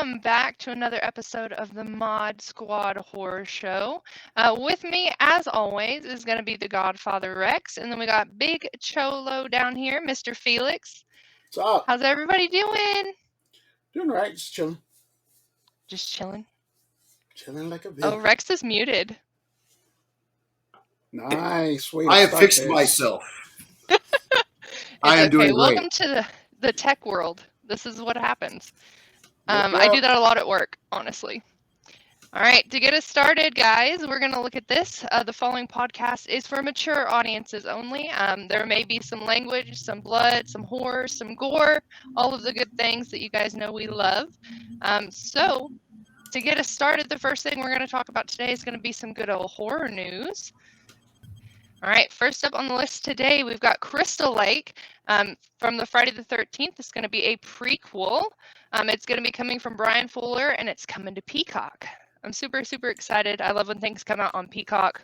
welcome back to another episode of the Mod Squad Horror Show. With me, as always, is going to be the Godfather Rex, and then we got Big Cholo down here, Mr. Felix. What's up? How's everybody doing? Doing all right, just chilling. Just chilling. Chilling like a Oh, villain. Rex is muted. Nice way to I have start fixed this. myself. It's I am doing great. Welcome to the tech world. This is what happens. Yep, I do yep. that a lot at work, honestly. All right, to get us started, guys, we're going to look at this. The following podcast is for mature audiences only. There may be some language, some blood, some horror, some gore, all of the good things that you guys know we love. So, to get us started, the first thing we're going to talk about today is going to be some good old horror news. All right, first up on the list today, we've got Crystal Lake from the Friday the 13th. It's going to be a prequel. It's going to be coming from Brian Fuller, and it's coming to Peacock. I'm super, super excited. I love when things come out on Peacock.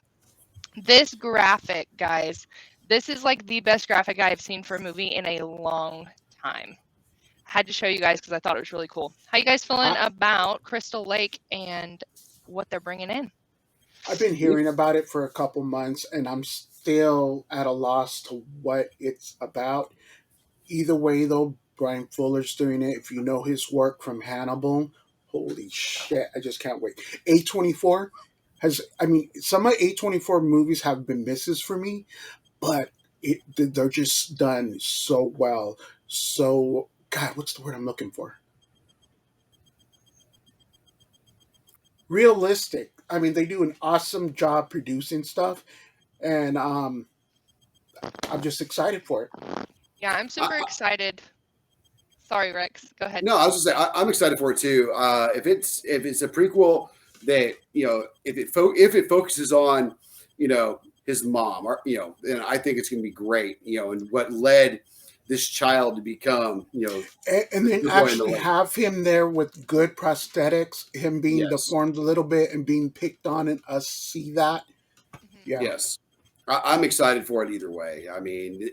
This graphic, guys, this is like the best graphic I've seen for a movie in a long time. Had to show you guys because I thought it was really cool. How you guys feeling about Crystal Lake and what they're bringing in? I've been hearing about it for a couple months, and I'm still at a loss to what it's about. Either way, though, Brian Fuller's doing it. If you know his work from Hannibal, holy shit, I just can't wait. A24 some of A24 movies have been misses for me, but they're just done so well. So, God, what's the word I'm looking for? Realistic. I mean, they do an awesome job producing stuff, and I'm just excited for it. Yeah, I'm super excited. Sorry, Rex. Go ahead. No, I was just saying I'm excited for it too. If it's a prequel that if it focuses on his mom then I think it's going to be great. And what led this child to become and then actually have him there with good prosthetics, him being deformed a little bit and being picked on, and us see that. Yeah. Yes, I'm excited for it either way. I mean,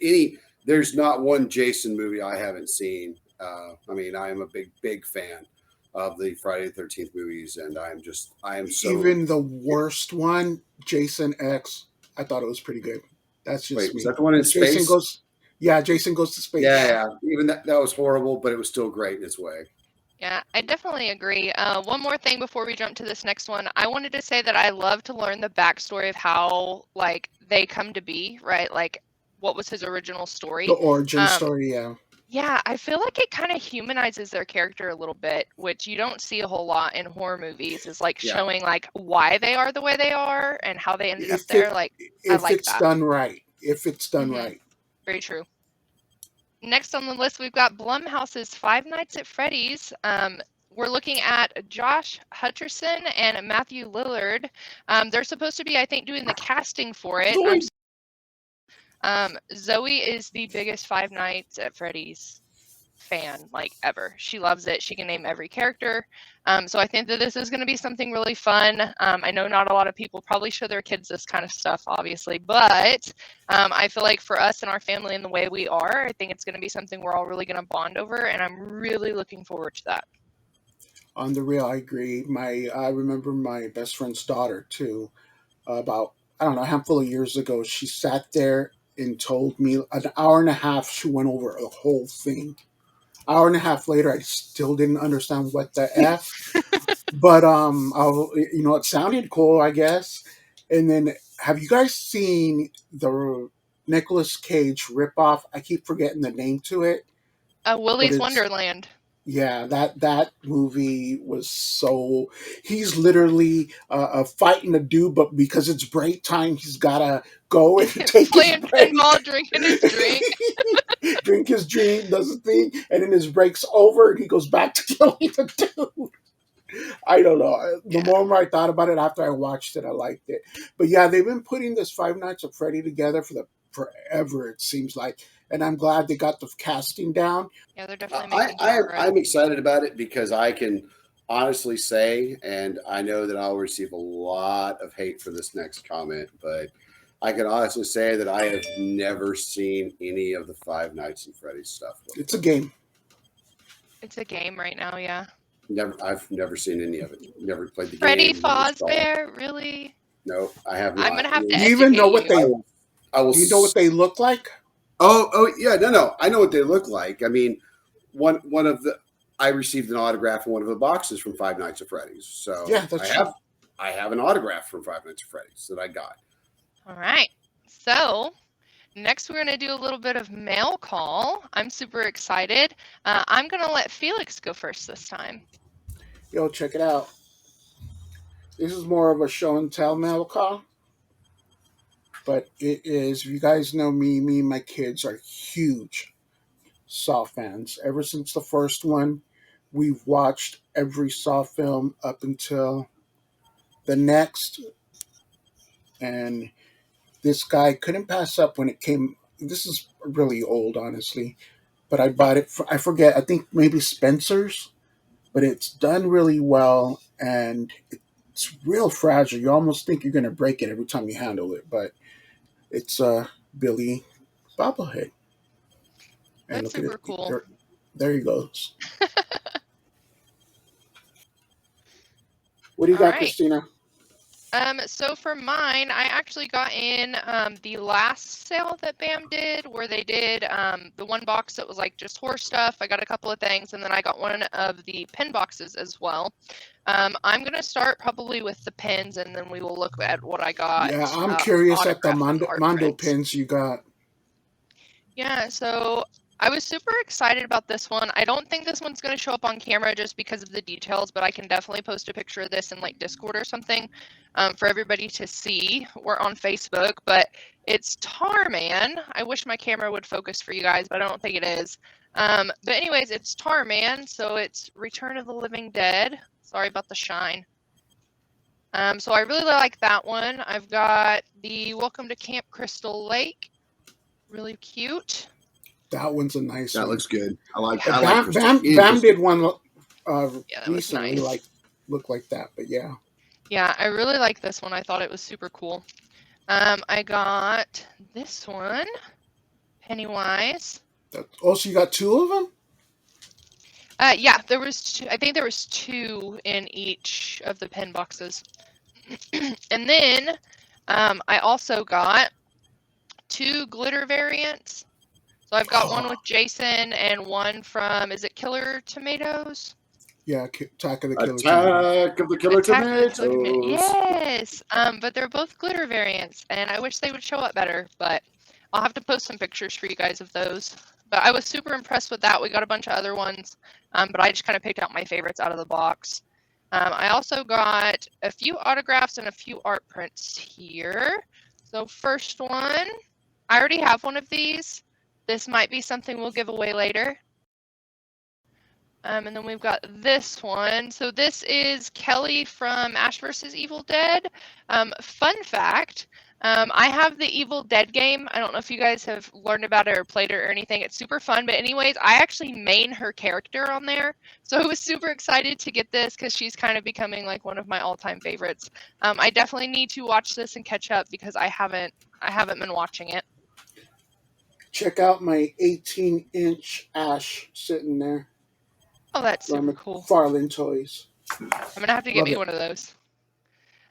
there's not one Jason movie I haven't seen. I mean, I am a big fan of the Friday the 13th movies, and I am so. Even the worst one, Jason X, I thought it was pretty good. That's just Wait, me. was that the one in space? Jason Goes to Space. Yeah. Even that was horrible, but it was still great in its way. Yeah, I definitely agree. One more thing before we jump to this next one. I wanted to say that I love to learn the backstory of how, they come to be, right? Like, what was his original story? The origin story, yeah. Yeah, I feel like it kind of humanizes their character a little bit, which you don't see a whole lot in horror movies. Is showing why they are the way they are and how they ended up there. I like it's that. done right. If it's done right. Very true. Next on the list, we've got Blumhouse's Five Nights at Freddy's. We're looking at Josh Hutcherson and Matthew Lillard. They're supposed to be, I think, doing the casting for it. Zoe is the biggest Five Nights at Freddy's fan, ever. She loves it. She can name every character. So I think that this is going to be something really fun. I know not a lot of people probably show their kids this kind of stuff, obviously, but I feel like for us and our family and the way we are, I think it's going to be something we're all really going to bond over, and I'm really looking forward to that. On the real, I agree. I remember my best friend's daughter, too, about, a handful of years ago. She sat there and told me an hour and a half she went over the whole thing. Hour and a half later, I still didn't understand what the F. But it sounded cool, I guess. And then, have you guys seen the Nicolas Cage ripoff? I keep forgetting the name to it. Willy's Wonderland. Yeah, that movie was so. He's literally fighting a dude, but because it's break time, he's gotta go and take playing pinball, drinking his drink. Drink his drink, does the thing, and then his break's over, and he goes back to killing the dude. I don't know. The more I thought about it after I watched it, I liked it. But yeah, they've been putting this Five Nights at Freddy together forever, it seems like. And I'm glad they got the casting down. Yeah, they're definitely making it right. I'm excited about it because I can honestly say, and I know that I'll receive a lot of hate for this next comment, but I can honestly say that I have never seen any of the Five Nights at Freddy's stuff before. It's a game. It's a game right now, yeah. I've never seen any of it. Never played the Freddy game. Never saw it. Fazbear, really? No, I have I'm not. gonna have to Do you even know what educate they? you. I will. Do you know what they look like? Oh yeah, no. I know what they look like. I mean, one of the I received an autograph in one of the boxes from Five Nights at Freddy's. So Yeah, that's I have an autograph from Five Nights at Freddy's that I got. All right. So next, we're going to do a little bit of mail call. I'm super excited. I'm going to let Felix go first this time. Yo, check it out. This is more of a show and tell mail call, but it is. If you guys know me and my kids are huge Saw fans. Ever since the first one, we've watched every Saw film up until the next, and this guy couldn't pass up when it came. This is really old, honestly, but I bought it. I forget. I think maybe Spencer's, but it's done really well, and it's real fragile. You almost think you're gonna break it every time you handle it, but it's Billy bobblehead. And That's look at super it. cool. There he goes. What do you All got, right. Christina? So for mine, I actually got in the last sale that BAM did, where they did the one box that was like just horse stuff. I got a couple of things, and then I got one of the pin boxes as well. I'm gonna start probably with the pins, and then we will look at what I got. Yeah, I'm curious at the autographed art Mondo prints. pins you got. Yeah, so I was super excited about this one. I don't think this one's going to show up on camera just because of the details, but I can definitely post a picture of this in like Discord or something for everybody to see, or on Facebook. But it's Tarman. I wish my camera would focus for you guys, but I don't think it is. But anyways, it's Tarman, so it's Return of the Living Dead. Sorry about the shine. So I really like that one. I've got the Welcome to Camp Crystal Lake. Really cute. That one's a nice one. That looks good. I like Bam did one recently, nice. like look like that, but yeah. Yeah, I really like this one. I thought it was super cool. I got this one, Pennywise. So you got two of them? Yeah, there was two, I think there was two in each of the pin boxes. And then I also got two glitter variants. So I've got one with Jason and one from, is it Killer Tomatoes? Yeah, Attack of the Killer Tomatoes. Yes. But they're both glitter variants, and I wish they would show up better, but I'll have to post some pictures for you guys of those. But I was super impressed with that. We got a bunch of other ones, but I just kind of picked out my favorites out of the box. I also got a few autographs and a few art prints here. So first one, I already have one of these. This might be something we'll give away later. And then we've got this one. So this is Kelly from Ash vs. Evil Dead. Fun fact, I have the Evil Dead game. I don't know if you guys have learned about it or played it or anything. It's super fun. But anyways, I actually main her character on there. So I was super excited to get this because she's kind of becoming like one of my all-time favorites. I definitely need to watch this and catch up because I haven't been watching it. Check out my 18-inch Ash sitting there. Oh, that's super cool. McFarlane Toys. I'm going to have to get me one of those.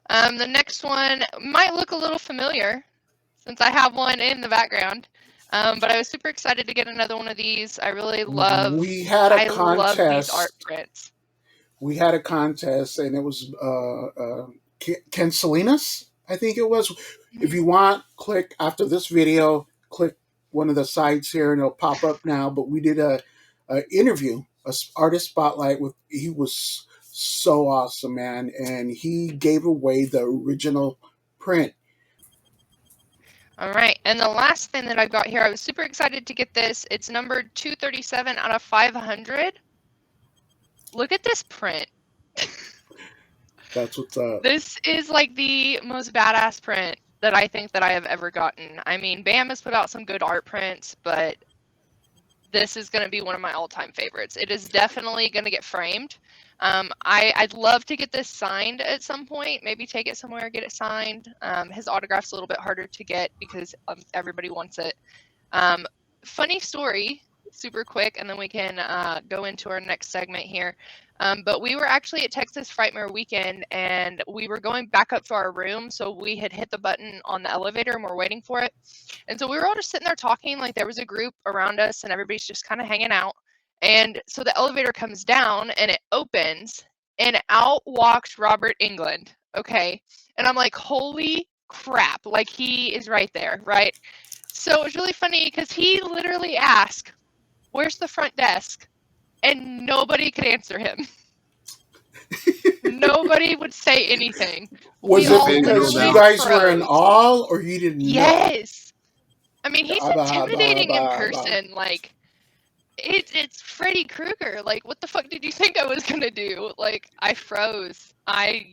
The next one might look a little familiar since I have one in the background. But I was super excited to get another one of these. I really love these art prints. We had a contest, and it was Ken Salinas, I think it was. If you want, click after this video, click one of the sides here, and it'll pop up now. But we did a interview, a artist spotlight with. He was so awesome, man, and he gave away the original print. All right, and the last thing that I've got here, I was super excited to get this. It's numbered 237 out of 500. Look at this print. That's what's up. This is like the most badass print that I think that I have ever gotten. I mean, BAM has put out some good art prints, but this is going to be one of my all-time favorites. It is definitely going to get framed. I'd love to get this signed at some point. Maybe take it somewhere, get it signed. His autograph's a little bit harder to get because everybody wants it. Funny story, super quick, and then we can go into our next segment here. But we were actually at Texas Frightmare weekend, and we were going back up to our room. So we had hit the button on the elevator, and we're waiting for it. And so we were all just sitting there talking, like there was a group around us, and everybody's just kind of hanging out. And so the elevator comes down, and it opens, and out walks Robert England. Okay, and I'm like, holy crap! Like he is right there, right? So it was really funny because he literally asked, "Where's the front desk?" And nobody could answer him. Nobody would say anything. Was We it all because literally you guys were in froze. awe, or you didn't know? Yes. I mean, he's Bah, bah, intimidating in bah, bah. person. Like, it's Freddy Krueger. Like, what the fuck did you think I was gonna do? Like, I froze. I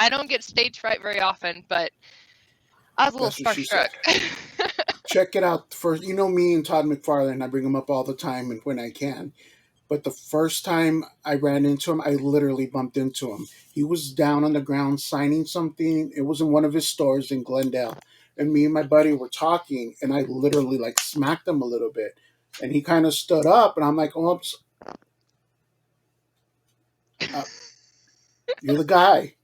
don't get stage fright very often, but I was a little That's what she said. starstruck. Check it out. First, you know me and Todd McFarlane. I bring him up all the time and when I can. But the first time I ran into him, I literally bumped into him. He was down on the ground signing something. It was in one of his stores in Glendale. And me and my buddy were talking, and I literally like smacked him a little bit. And he kind of stood up, and I'm like, "Oops, you're the guy.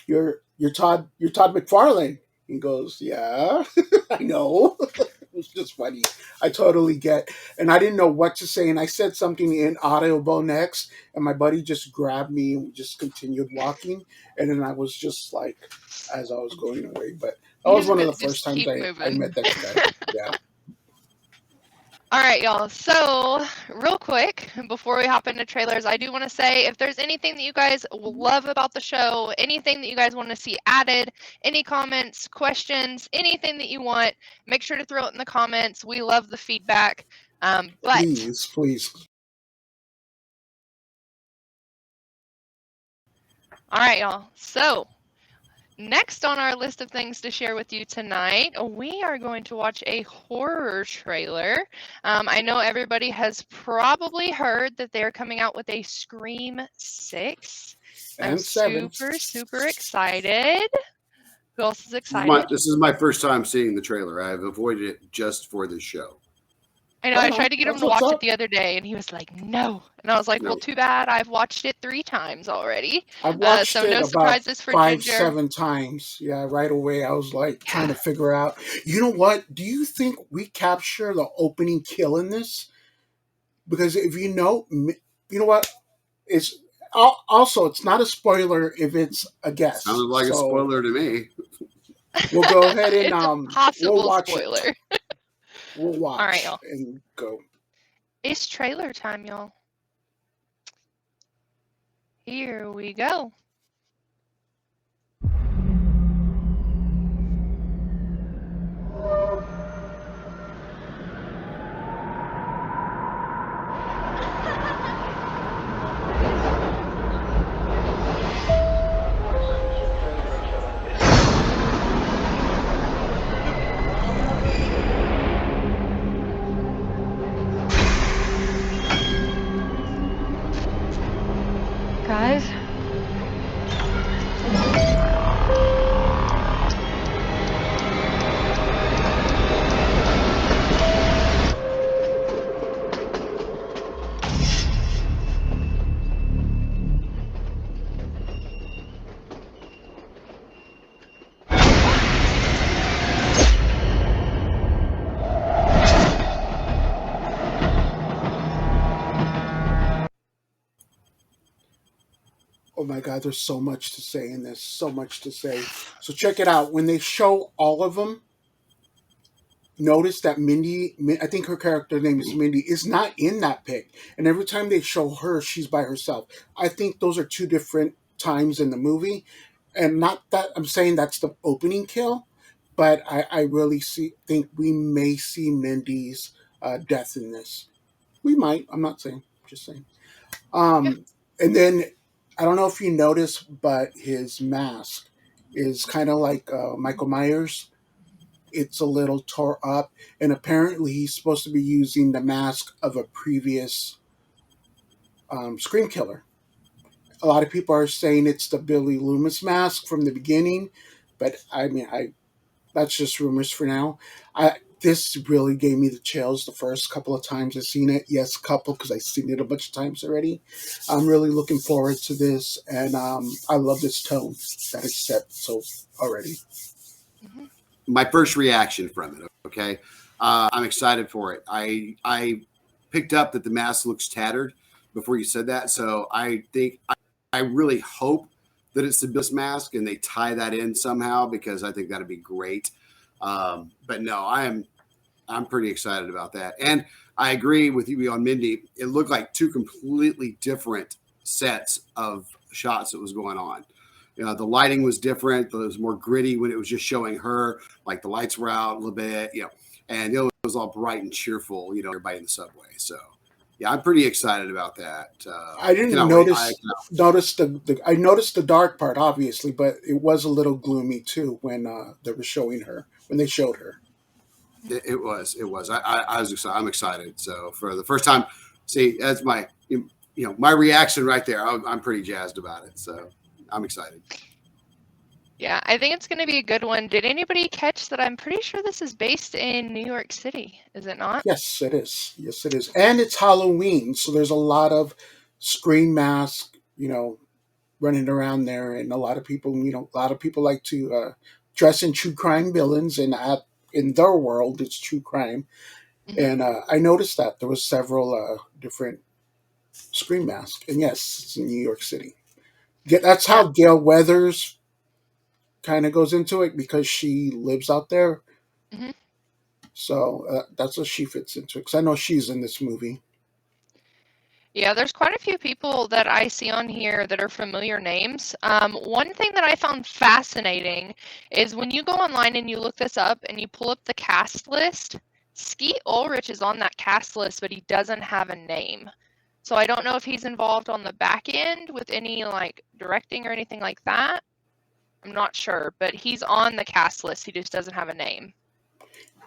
You're Todd McFarlane." He goes, "Yeah, I know." It was just funny. I totally get, and I didn't know what to say, and I said something inaudible next, and my buddy just grabbed me and just continued walking, and then I was just like, as I was going away. But that was He's one of gonna the just first times keep I moving. met that guy. Yeah. All right, y'all. So, real quick, before we hop into trailers, I do want to say if there's anything that you guys love about the show, anything that you guys want to see added, any comments, questions, anything that you want, make sure to throw it in the comments. We love the feedback. But, Please. all right, y'all. So, next on our list of things to share with you tonight, we are going to watch a horror trailer. I know everybody has probably heard that they're coming out with a Scream 6. I'm And 7. super excited. Who else is excited? This is my first time seeing the trailer. I've avoided it just for this show. I know, I tried to get him That's to what's watch it up. the other day, and he was like, no. And I was like, well, No. too bad. I've watched it 3 times already. I've watched So it no about surprises for 5, Ginger. 7 times. Yeah, right away I was like trying to figure out. You know what? Do you think we capture the opening kill in this? Because if you know what? It's also it's not a spoiler if it's a guess. Sounded like a So spoiler to me. we'll go ahead and It's a we'll possible watch spoiler. it. We'll watch All right, y'all. and go. It's trailer time, y'all. Here we go. Guys? Oh my God, there's so much to say in this. So much to say. So check it out. When they show all of them, notice that I think her character name is Mindy, is not in that pic. And every time they show her, she's by herself. I think those are 2 different times in the movie. And not that I'm saying that's the opening kill, but I really think we may see Mindy's death in this. We might. I'm not saying. Just saying. And then I don't know if you noticed, but his mask is kind of like Michael Myers. It's a little tore up, and apparently he's supposed to be using the mask of a previous Scream killer. A lot of people are saying it's the Billy Loomis mask from the beginning, but I mean, that's just rumors for now. this really gave me the chills the first couple of times I've seen it. Yes, couple, because I've seen it a bunch of times already. I'm really looking forward to this, and I love this tone that it's set so already. Mhm. My first reaction from it. Okay, I'm excited for it. I picked up that the mask looks tattered before you said that, so I think I really hope that it's the Bills mask and they tie that in somehow, because I think that'd be great. But no, I'm pretty excited about that, and I agree with you on Mindy. It looked like two completely different sets of shots that was going on. You know, the lighting was different. It was more gritty when it was just showing her. Like the lights were out a little bit, you know, and it was all bright and cheerful. You know, everybody in the subway. So, yeah, I'm pretty excited about that. I didn't Cannot wait. notice I noticed the dark part obviously, but it was a little gloomy too when they were showing her when they showed her. It was. I was excited. I'm excited. So for the first time, see, that's my my reaction right there. I'm pretty jazzed about it. So I'm excited. Yeah, I think it's going to be a good one. Did anybody catch that? I'm pretty sure this is based in New York City, is it not? Yes, it is. Yes, it is. And it's Halloween, so there's a lot of screen masks, running around there, and a lot of people, a lot of people like to dress in true crime villains, and in their world, it's true crime. Mhm. And I noticed that there was several different screen masks, and yes, it's in New York City. That's Yeah. how Gail Weathers kind of goes into it because she lives out there. Mhm. So that's what she fits into. Because I know she's in this movie. Yeah, there's quite a few people that I see on here that are familiar names. One thing that I found fascinating is when you go online and you look this up and you pull up the cast list, Skeet Ulrich is on that cast list, but he doesn't have a name. So I don't know if he's involved on the back end with any like directing or anything like that. I'm not sure, but he's on the cast list. He just doesn't have a name.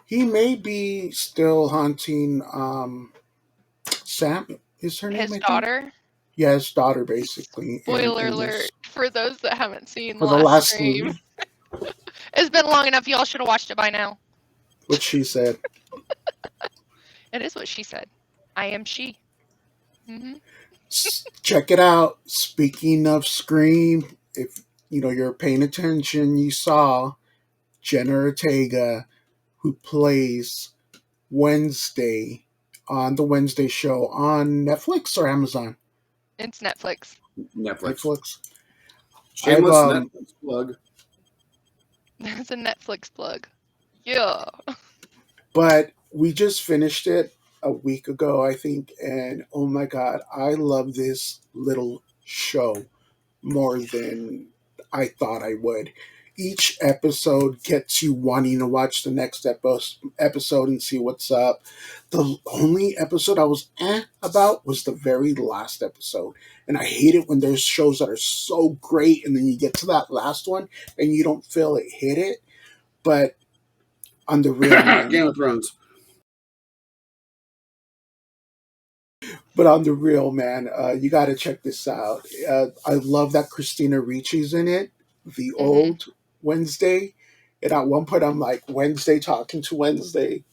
He may be still haunting Sam. Is her name? His I think. daughter, Yeah, his daughter, basically, spoiler in alert this for those that haven't seen the for the last last Scream. movie, It's been long enough. Y'all should have watched it by now. which she said. It is what she said. I am she. Hmm. Check it out. Speaking of Scream, if you're paying attention, you saw Jenna Ortega, who plays Wednesday on the Wednesday show on Netflix or Amazon. It's Netflix. Netflix. Shameless Netflix plug. It's a Netflix plug. Yeah. But we just finished it a week ago, I think, and oh my god, I love this little show more than I thought I would. Each episode gets you wanting to watch the next episode and see what's up. The only episode I was about was the very last episode. And I hate it when there's shows that are so great and then you get to that last one and you don't feel it hit it. But on the real, man, Game of Thrones. But on the real, man, you got to check this out. I love that Christina Ricci's in it, the old Wednesday. And at one point, I'm like, Wednesday talking to Wednesday.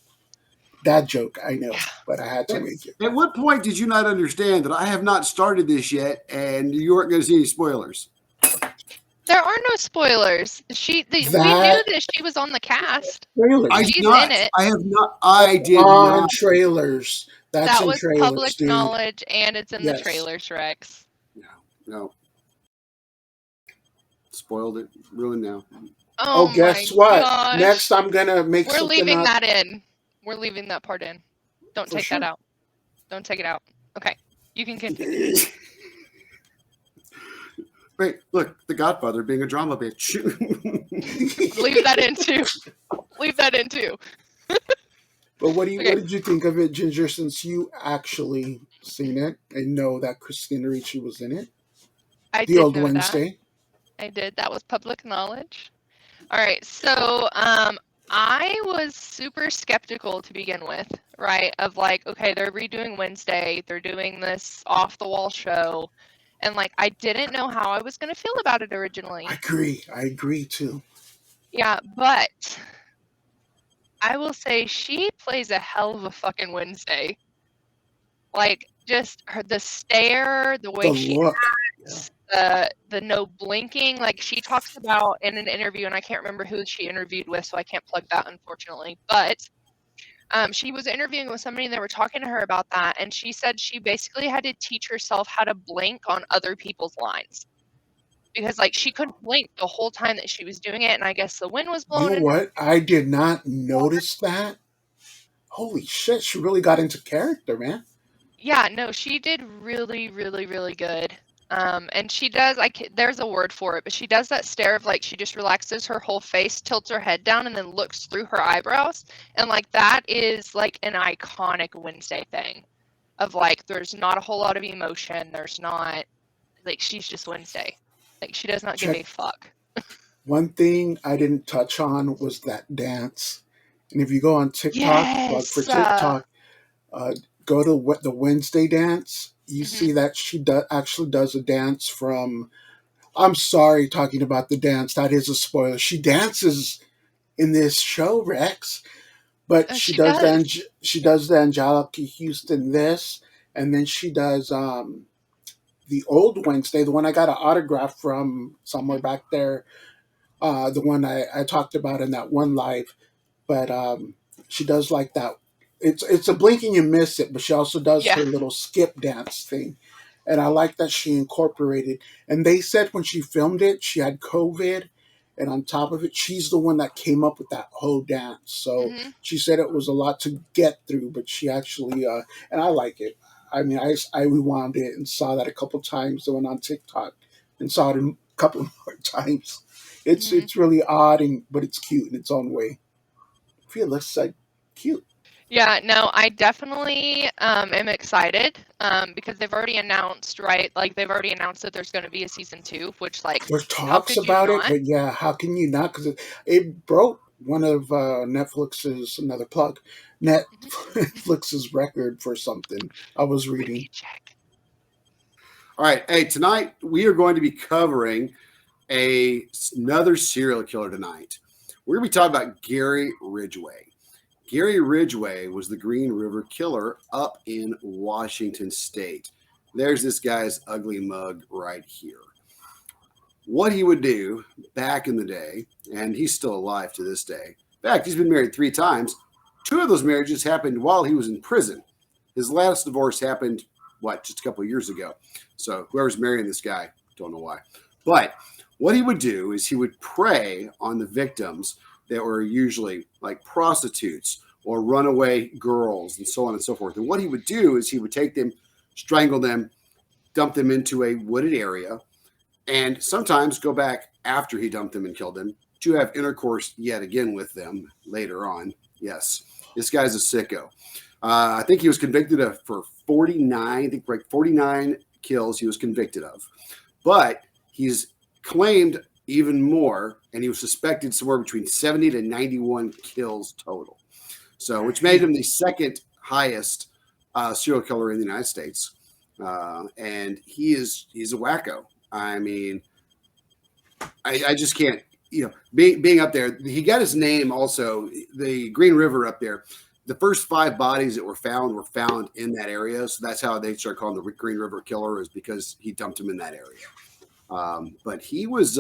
That joke, I know, Yeah. but I had to make it. At what point did you not understand that I have not started this yet and you weren't going to see any spoilers? There are no spoilers. We knew that she was on the cast. Trailers. She's in it. I have not. I did on not. trailers. That's That in was trailers, public dude. knowledge, and it's in Yes. the trailers, Rex. No. Spoiled it. Ruined now. Oh, guess my what? gosh. Next, I'm gonna make We're something leaving up. that in. We're leaving that part in. Don't For take sure. that out. Don't take it out. Okay. You can continue. Wait, look, The Godfather being a drama bitch. Leave that in too. Leave that in too. But what Okay. did you think of it, Ginger? Since you actually seen it and know that Christina Ricci was in it, I the did old know Wednesday. that. I did. That was public knowledge. All right. So, I was super skeptical to begin with, right? Of like, okay, they're redoing Wednesday. They're doing this off the wall show. And like, I didn't know how I was going to feel about it originally. I agree too. Yeah, but I will say she plays a hell of a fucking Wednesday. Like, just the stare, the The way she look. Yeah. acts, the no blinking. Like, she talks about in an interview, and I can't remember who she interviewed with, so I can't plug that, unfortunately. But she was interviewing with somebody, and they were talking to her about that, and she said she basically had to teach herself how to blink on other people's lines because, like, she couldn't blink the whole time that she was doing it, and I guess the wind was You blowing know in her. what? I did not notice that. Holy shit, she really got into character, man. Yeah, no, she did really, really, really good. And she does, there's a word for it, but she does that stare of like she just relaxes her whole face, tilts her head down, and then looks through her eyebrows. And like that is like an iconic Wednesday thing of like there's not a whole lot of emotion. There's not like she's just Wednesday. Like she does not give Check. a fuck. One thing I didn't touch on was that dance. And if you go on TikTok, plug for Yes. TikTok, uh, go to the Wednesday dance. You Mhm. see that she actually does a dance from. I'm sorry, talking about the dance. That is a spoiler. She dances in this show, Rex, but She does. she does the Angelica Houston this, and then she does the old Wednesday, the one I got an autograph from somewhere Mhm. back there, the one I talked about in that one live. But she does like that. It's a blink and you miss it, but she also does Yeah. her little skip dance thing, and I like that she incorporated. And they said when she filmed it, she had COVID, and on top of it, she's the one that came up with that whole dance. So Mhm. she said it was a lot to get through, but she actually and I like it. I mean, I rewound it and saw that a couple times. I went on TikTok and saw it a couple more times. Mhm. It's really odd and but it's cute in its own way. Feel looks like cute. Yeah, no, I definitely am excited because they've already announced, right? Like they've already announced that there's going to be a season 2, which like There's how talks could you about it, not? but yeah, how can you not? Because it broke one of Netflix's another plug, Mhm. Netflix's record for something I was reading. Review check. All right. Hey, tonight we are going to be covering another serial killer tonight. We're going to be talking about Gary Ridgway. Gary Ridgway was the Green River Killer up in Washington State. There's this guy's ugly mug right here. What he would do back in the day, and he's still alive to this day. In fact, he's been married 3 times. 2 of those marriages happened while he was in prison. His last divorce happened, just a couple of years ago. So whoever's marrying this guy, don't know why. But what he would do is he would prey on the victims that were usually like prostitutes or runaway girls and so on and so forth. And what he would do is he would take them, strangle them, dump them into a wooded area, and sometimes go back after he dumped them and killed them to have intercourse yet again with them later on. Yes, this guy's a sicko. I think he was convicted of for 49, I think like 49 kills he was convicted of. But he's claimed even more, and he was suspected somewhere between 70 to 91 kills total. So, which made him the second highest serial killer in the United States. And he's a wacko. I mean, I just can't, being up there. He got his name also, the Green River up there. The first 5 bodies that were found in that area. So that's how they start calling the Green River Killer, is because he dumped him in that area. But he was,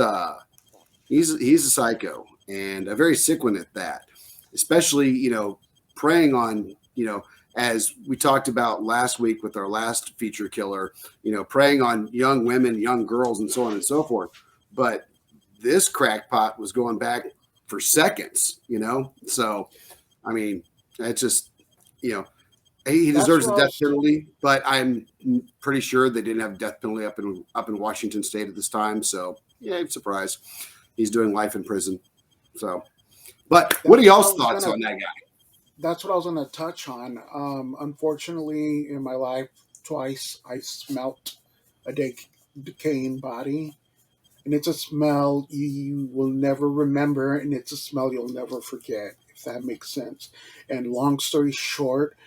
he's a psycho, and a very sick one at that, especially, preying on, as we talked about last week with our last feature killer, preying on young women, young girls, and so on and so forth. But this crackpot was going back for seconds, So, I mean, it's just, he That's deserves what a I death was. penalty, but I'm pretty sure they didn't have a death penalty up in Washington State at this time. So, yeah, I'm surprised he's doing life in prison. So, but what are That's what I y'all's was thoughts gonna. on that guy? That's what I was gonna touch on. Unfortunately, in my life, twice I smelt a decaying body, and it's a smell you will never remember, and it's a smell you'll never forget. If that makes sense. And long story short,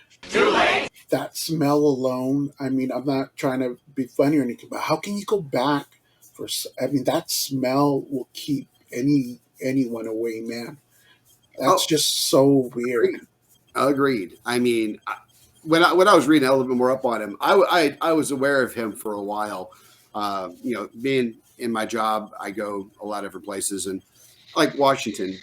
that smell alone, I mean, I'm not trying to be funny or anything, but how can you go back I mean, that smell will keep anyone away, man. That's just so weird. Agreed. I mean, when I was reading a little bit more up on him, I was aware of him for a while. Being in my job, I go a lot of different places, and like Washington,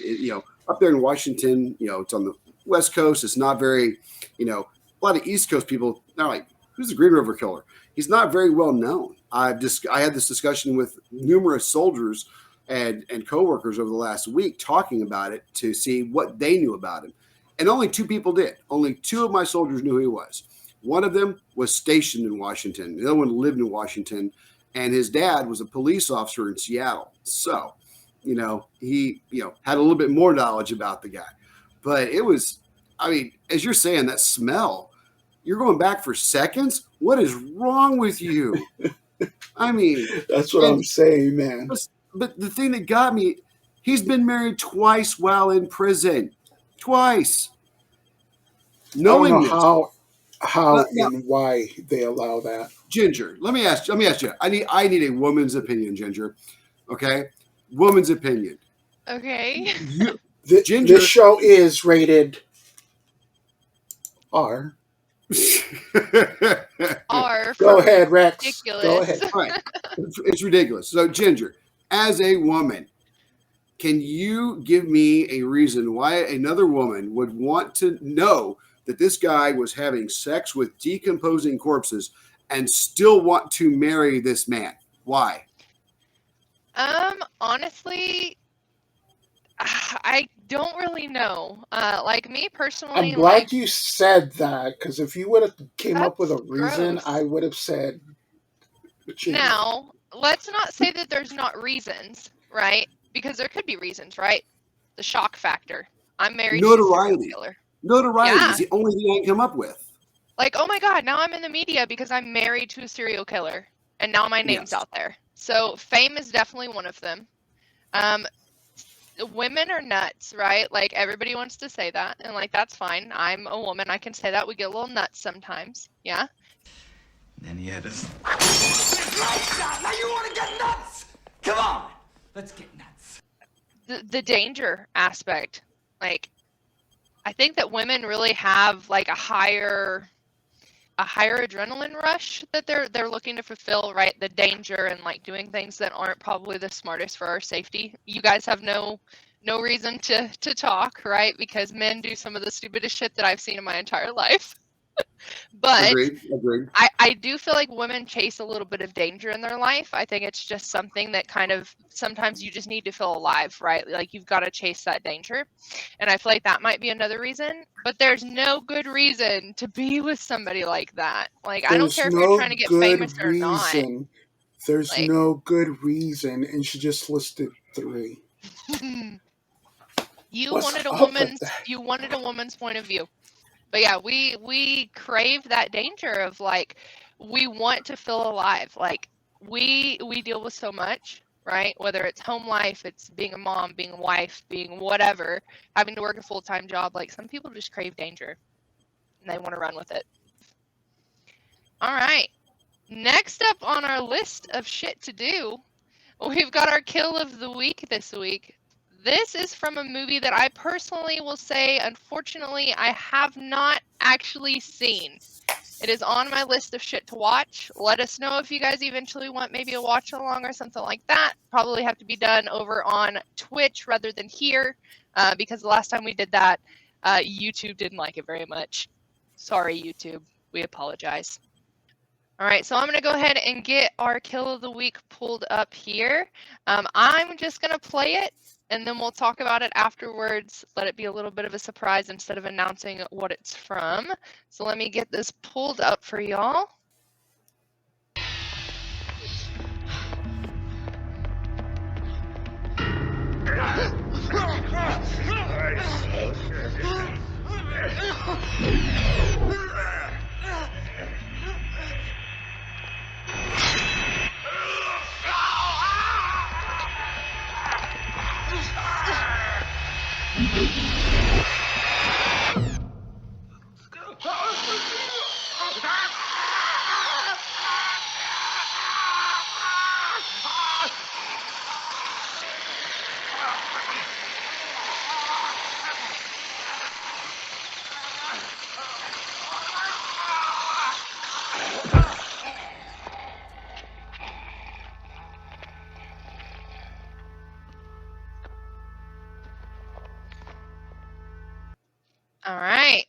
up there in Washington, it's on the West Coast. It's not very, a lot of East Coast people. They're like, who's the Green River Killer? He's not very well known. I had this discussion with numerous soldiers and coworkers over the last week talking about it to see what they knew about him. And only two people did. Only two of my soldiers knew who he was. One of them was stationed in Washington. The other one lived in Washington. And his dad was a police officer in Seattle. So, he, had a little bit more knowledge about the guy. But it was, as you're saying, that smell, you're going back for seconds? What is wrong with you? That's what I'm saying, man. But the thing that got me, he's been married twice while in prison. Twice. Knowing I don't know how and why they allow that. Ginger, let me ask you. I need a woman's opinion, Ginger. Okay? Woman's opinion. Okay. Ginger, this show is rated R. R. Go ahead, Rex. Ridiculous. Go ahead. Right. It's ridiculous. So, Ginger, as a woman, can you give me a reason why another woman would want to know that this guy was having sex with decomposing corpses and still want to marry this man? Why? Honestly, I don't really know. Like me personally, I'm glad you said that, because if you would have came up with a reason, gross. I would have said. Now, let's not say that there's not reasons, right? Because there could be reasons, right? The shock factor. I'm married to a serial killer. Notoriety is the only thing I can come up with. Like, oh my God, now I'm in the media because I'm married to a serial killer. And now my name's out there. So fame is definitely one of them. Women are nuts, right? Like, everybody wants to say that. And, like, that's fine. I'm a woman. I can say that. We get a little nuts sometimes. Yeah? And he had us. Now you want to get nuts? Come on. Let's get nuts. The danger aspect. Like, I think that women really have, like, a higher adrenaline rush that they're looking to fulfill, right? The danger and like doing things that aren't probably the smartest for our safety. You guys have no reason to talk, right? Because men do some of the stupidest shit that I've seen in my entire life. But Agreed. I do feel like women chase a little bit of danger in their life. I think it's just something that kind of sometimes you just need to feel alive, right? Like you've got to chase that danger. And I feel like that might be another reason. But there's no good reason to be with somebody like that. Like, I don't care if you're trying to get famous or not. There's no good reason. And she just listed 3. You wanted a woman's point of view. But yeah, we crave that danger of like, we want to feel alive. Like we deal with so much, right? Whether it's home life, it's being a mom, being a wife, being whatever, having to work a full-time job. Like some people just crave danger and they want to run with it. All right. Next up on our list of shit to do, we've got our kill of the week this week. This is from a movie that I personally will say, unfortunately, I have not actually seen. It is on my list of shit to watch. Let us know if you guys eventually want maybe a watch along or something like that. Probably have to be done over on Twitch rather than here, because the last time we did that, YouTube didn't like it very much. Sorry, YouTube. We apologize. All right, so I'm going to go ahead and get our kill of the week pulled up here. I'm just going to play it, and then we'll talk about it afterwards. Let it be a little bit of a surprise instead of announcing what it's from. So let me get this pulled up for y'all. All right.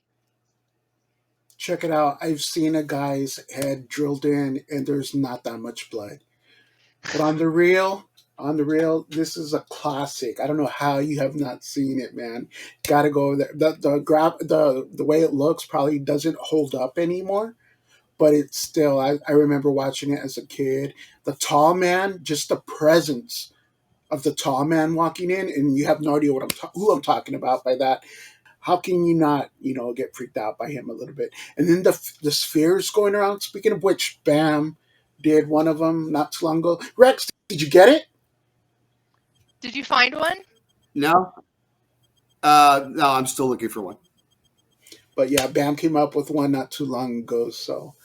Check it out. I've seen a guy's head drilled in, and there's not that much blood. But on the real, this is a classic. I don't know how you have not seen it, man. Gotta go there. The way it looks probably doesn't hold up anymore, but it's still. I remember watching it as a kid. The tall man, just the presence of the tall man walking in, and you have no idea who I'm talking about by that. How can you not, get freaked out by him a little bit? And then the spheres going around. Speaking of which, Bam did one of them not too long ago. Rex, did you get it? Did you find one? No, no, I'm still looking for one. But yeah, Bam came up with one not too long ago. So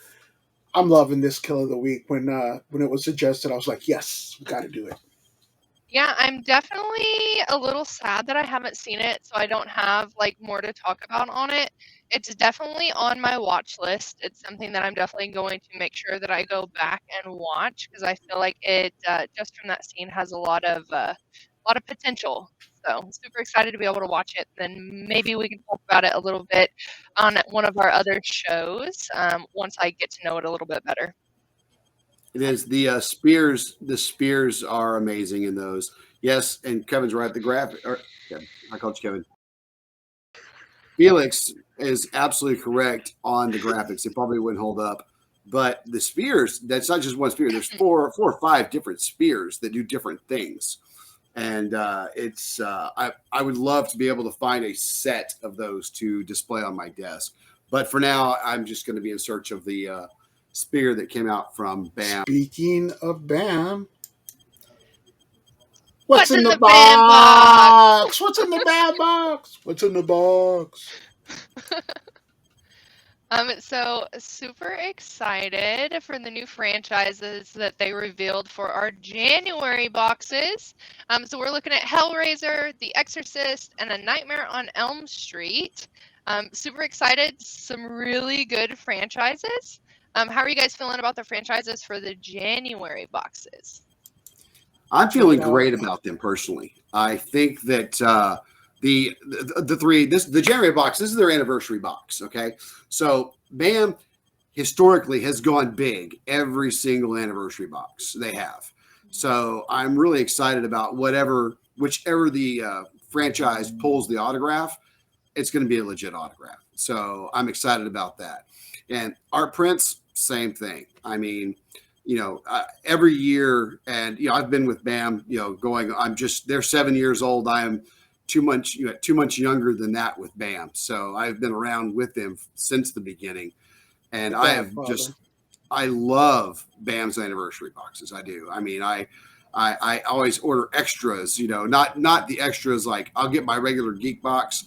I'm loving this kill of the week. When it was suggested, I was like, yes, we got to do it. Yeah, I'm definitely a little sad that I haven't seen it, so I don't have like more to talk about on it. It's definitely on my watch list. It's something that I'm definitely going to make sure that I go back and watch because I feel like it just from that scene has a lot of potential. So super excited to be able to watch it. Then maybe we can talk about it a little bit on one of our other shows once I get to know it a little bit better. It is the spears. The spears are amazing in those. Yes, and Kevin's right. The graphic. Kevin, I called you Kevin. Felix is absolutely correct on the graphics. It probably wouldn't hold up, but the spears. That's not just one spear. There's four or five different spears that do different things, and it's. I would love to be able to find a set of those to display on my desk, but for now, I'm just going to be in search of the. Spear that came out from Bam. Speaking of Bam, What's in the box? Bam box? What's in the Bam box? What's in the box? So super excited for the new franchises that they revealed for our January boxes. So we're looking at Hellraiser, The Exorcist, and A Nightmare on Elm Street. Super excited. Some really good franchises. How are you guys feeling about the franchises for the January boxes? I'm feeling great about them personally. I think that the January box, this is their anniversary box. Okay, so Bam historically has gone big every single anniversary box they have. So I'm really excited about whichever the franchise pulls the autograph, it's going to be a legit autograph. So I'm excited about that. And art prints, same thing. I mean, every year, and I've been with Bam, they're 7 years old. I am 2 months younger than that with Bam. So I've been around with them since the beginning, and I love Bam's anniversary boxes. I do. I mean, I always order extras. Not the extras like I'll get my regular geek box,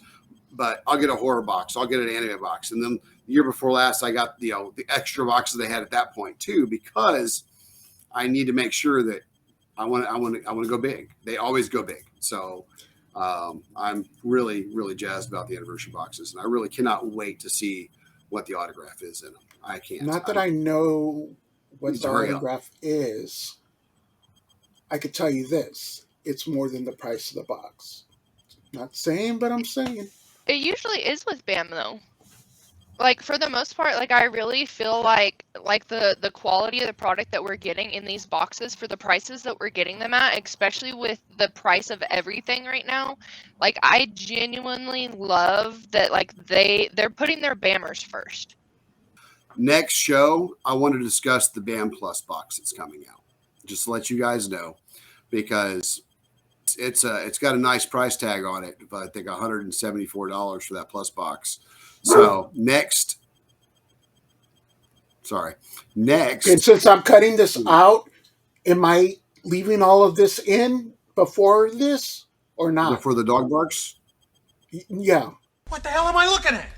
but I'll get a horror box. I'll get an anime box, and then. The year before last, I got the extra boxes they had at that point too, because I need to make sure that I want to go big. They always go big, so I'm really really jazzed about the anniversary boxes, and I really cannot wait to see what the autograph is in them. I can't. Not that I know what the autograph is. I could tell you this: it's more than the price of the box. Not saying, but I'm saying. It usually is with Bam though. Like for the most part, like I really feel like the quality of the product that we're getting in these boxes for the prices that we're getting them at, especially with the price of everything right now, like I genuinely love that like they're putting their Bammers first. Next show, I want to discuss the Bam Plus box that's coming out. Just to let you guys know, because it's got a nice price tag on it, but I think $174 for that Plus box. So next. And since I'm cutting this out, am I leaving all of this in before this or not? Before the dog barks? Yeah. What the hell am I looking at?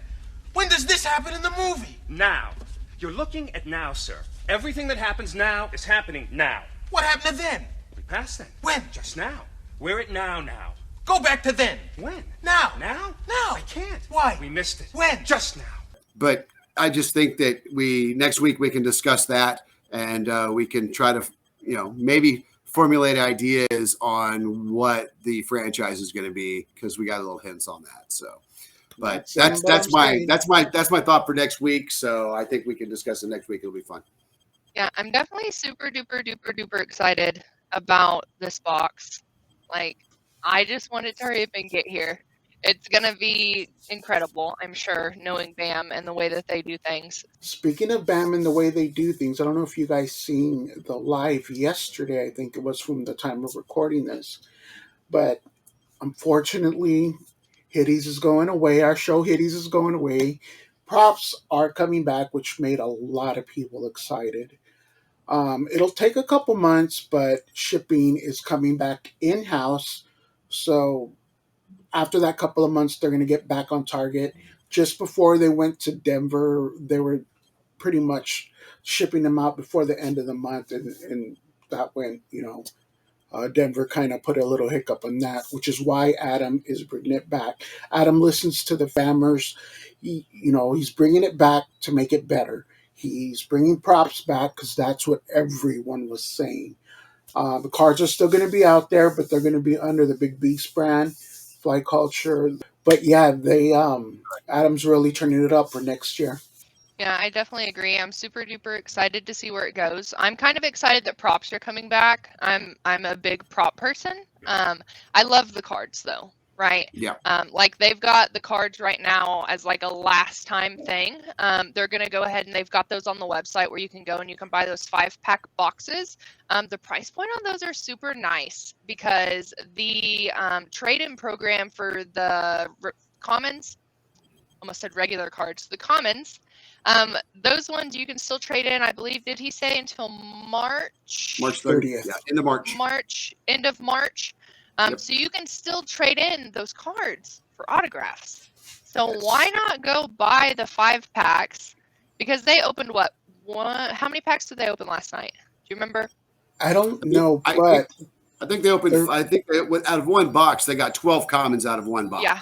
When does this happen in the movie? Now. You're looking at now, sir. Everything that happens now is happening now. What happened to then? We passed then. When? Just now. We're at now. Go back to then. When? Now. Now? Now. I can't. Why? We missed it. When? Just now. But I just think that next week we can discuss that, and we can try to, maybe formulate ideas on what the franchise is going to be, because we got little hints on that. So, But Saying what I'm saying. that's my thought for next week. So I think we can discuss it next week. It'll be fun. Yeah, I'm definitely super duper duper duper excited about this box. Like, I just want it to hurry up and get here. It's gonna be incredible, I'm sure, knowing BAM and the way that they do things. Speaking of BAM and the way they do things, I don't know if you guys seen the live yesterday. I think it was from the time of recording this, but unfortunately, Hitties is going away. Our show Hitties is going away. Props are coming back, which made a lot of people excited. It'll take a couple months, but shipping is coming back in house. So after that couple of months, they're going to get back on target. Just before they went to Denver, they were pretty much shipping them out before the end of the month, and that went, Denver kind of put a little hiccup on that, which is why Adam is bringing it back. Adam listens to the fammers. He's bringing it back to make it better. He's bringing props back because that's what everyone was saying. The cards are still going to be out there, but they're going to be under the Big Beast brand, Fly Culture. But yeah, Adam's really turning it up for next year. Yeah, I definitely agree. I'm super duper excited to see where it goes. I'm kind of excited that props are coming back. I'm a big prop person. I love the cards though, right? Yeah. Like they've got the cards right now as like a last time thing. They're gonna go ahead and they've got those on the website where you can go and you can buy those 5-pack boxes. The price point on those are super nice because the trade-in program for the commons, almost said regular cards, the commons. Those ones you can still trade in, I believe, did he say until March? March 30th. Yeah, end of March. End of March. Yep. So you can still trade in those cards for autographs. So Yes. why not go buy the 5-packs? Because they opened how many packs did they open last night? Do you remember? I don't know, but I think they opened. I think out of one box, they got 12 commons out of one box. Yeah.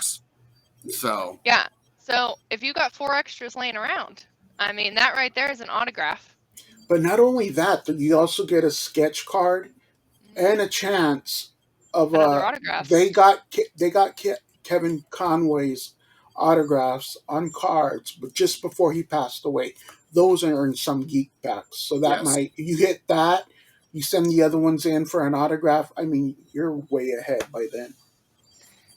So yeah. So if you got 4 extras laying around, I mean, that right there is an autograph. But not only that, you also get a sketch card and a chance of Another autograph. They got Kevin Conway's autographs on cards, but just before he passed away, those are in some geek packs. So that might you hit that, you send the other ones in for an autograph. I mean, you're way ahead by then.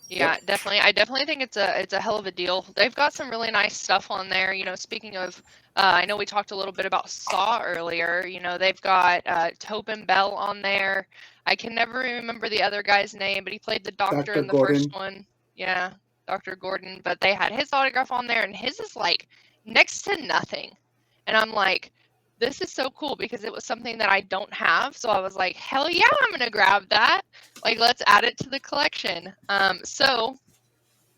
Yeah, definitely. I definitely think it's a hell of a deal. They've got some really nice stuff on there. Speaking of, I know we talked a little bit about Saw earlier. They've got Tobin Bell on there. I can never remember the other guy's name, but he played the doctor in the first one. Yeah, Dr. Gordon. But they had his autograph on there, and his is like next to nothing. And I'm like, this is so cool because it was something that I don't have. So I was like, hell yeah, I'm going to grab that. Like, let's add it to the collection. So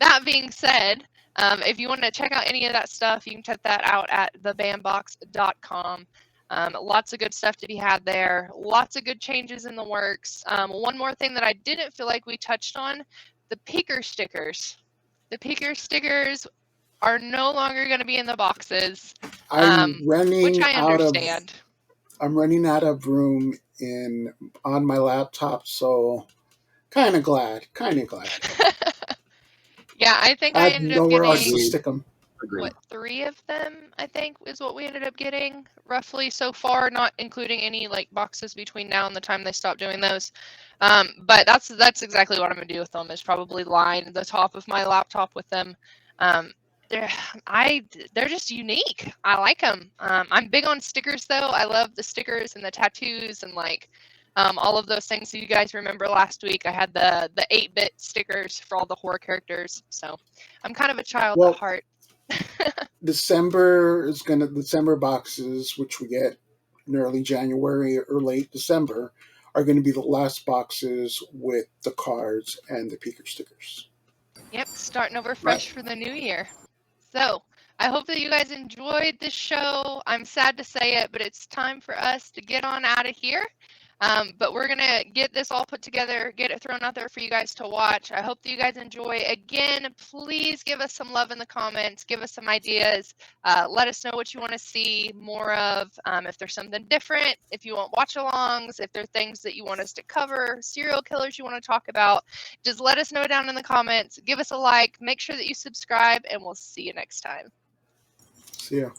that being said, if you want to check out any of that stuff, you can check that out at thebandbox.com. Lots of good stuff to be had there. Lots of good changes in the works. One more thing that I didn't feel like we touched on, the peeker stickers. The peeker stickers are no longer going to be in the boxes, which I understand. I'm running out of room on my laptop, so kind of glad. Yeah, I think I ended up nowhere else to getting stick them. 3 of them, I think, is what we ended up getting roughly so far, not including any like boxes between now and the time they stop doing those. But that's exactly what I'm gonna do with them, is probably line the top of my laptop with them. They're just unique. I like them. I'm big on stickers though. I love the stickers and the tattoos and like all of those things. So you guys remember last week I had the 8-bit stickers for all the horror characters. So I'm kind of a child at heart. December boxes, which we get in early January or late December, are going to be the last boxes with the cards and the peeker stickers. Yep, starting over fresh for the new year. So I hope that you guys enjoyed this show. I'm sad to say it, but it's time for us to get on out of here. But we're going to get this all put together, get it thrown out there for you guys to watch. I hope that you guys enjoy. Again, please give us some love in the comments. Give us some ideas. Let us know what you want to see more of. If there's something different, if you want watch-alongs, if there are things that you want us to cover, serial killers you want to talk about, just let us know down in the comments. Give us a like. Make sure that you subscribe, and we'll see you next time. See ya.